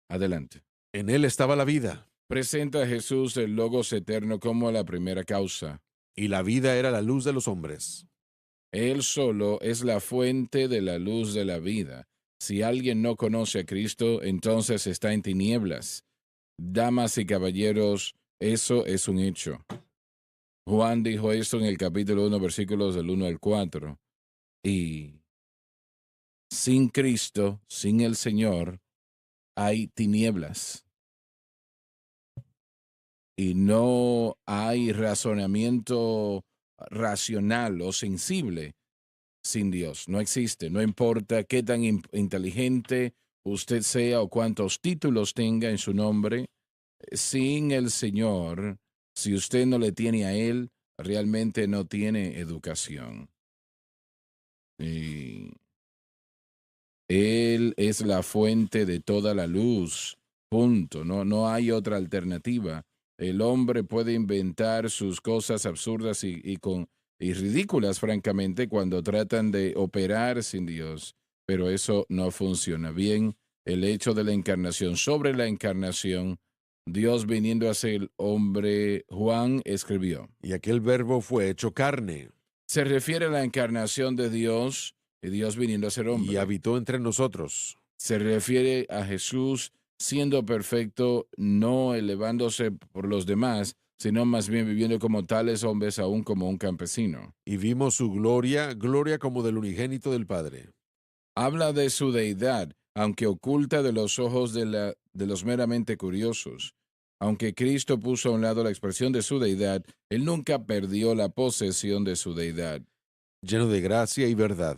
Adelante. En él estaba la vida, Presenta a Jesús el Logos eterno como la primera causa. y la vida era la luz de los hombres. Él solo es la fuente de la luz de la vida. Si alguien no conoce a Cristo, entonces está en tinieblas. Damas y caballeros, eso es un hecho. Juan dijo esto en el capítulo 1, versículos del 1 al 4. Y sin Cristo, sin el Señor, hay tinieblas. Y no hay razonamiento racional o sensible sin Dios. No existe. No importa qué tan inteligente usted sea o cuántos títulos tenga en su nombre, sin el Señor, si usted no le tiene a Él, realmente no tiene educación. Y Él es la fuente de toda la luz. Punto. No, no hay otra alternativa. El hombre puede inventar sus cosas absurdas y ridículas, francamente, cuando tratan de operar sin Dios. Pero eso no funciona bien. El hecho de la encarnación, sobre la encarnación, Dios viniendo a ser hombre, Juan escribió. Y aquel verbo fue hecho carne Se refiere a la encarnación de Dios y Dios viniendo a ser y hombre. habitó entre nosotros. Se refiere a Jesús siendo perfecto, no elevándose por los demás, sino más bien viviendo como tales hombres, aún como un campesino. Y vimos su gloria, gloria como del unigénito del Padre. Habla de su deidad, aunque oculta de los ojos de los meramente curiosos. Aunque Cristo puso a un lado la expresión de su deidad, él nunca perdió la posesión de su deidad. Lleno de gracia y verdad.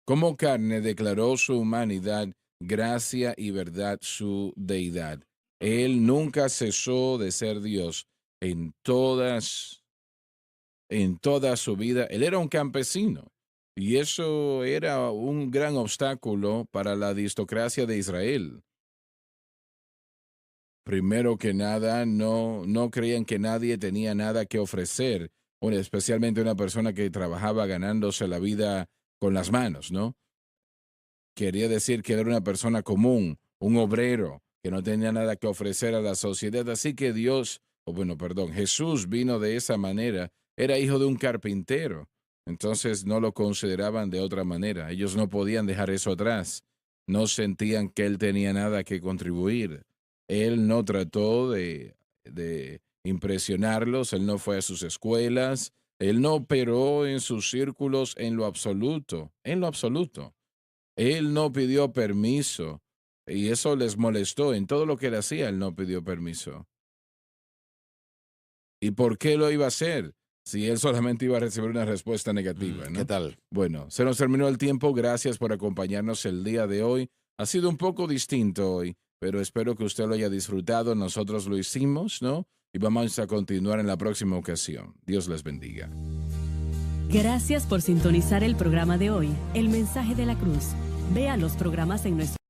Como carne declaró su humanidad, gracia y verdad su deidad. Él nunca cesó de ser Dios en toda su vida. Él era un campesino y eso era un gran obstáculo para la aristocracia de Israel. Primero que nada, no creían que nadie tenía nada que ofrecer, bueno, especialmente una persona que trabajaba ganándose la vida con las manos, ¿no? Quería decir que era una persona común, un obrero, que no tenía nada que ofrecer a la sociedad. Así que Jesús vino de esa manera. Era hijo de un carpintero. Entonces no lo consideraban de otra manera. Ellos no podían dejar eso atrás. No sentían que él tenía nada que contribuir. Él no trató de impresionarlos, él no fue a sus escuelas, él no operó en sus círculos en lo absoluto, en lo absoluto. Él no pidió permiso y eso les molestó. En todo lo que él hacía, él no pidió permiso. ¿Y por qué lo iba a hacer? Si él solamente iba a recibir una respuesta negativa, ¿Qué ¿no? tal? Bueno, se nos terminó el tiempo. Gracias por acompañarnos el día de hoy. Ha sido un poco distinto hoy, pero espero que usted lo haya disfrutado. Nosotros lo hicimos, ¿no? Y vamos a continuar en la próxima ocasión. Dios les bendiga. Gracias por sintonizar el programa de hoy, El Mensaje de la Cruz. Vea los programas en nuestro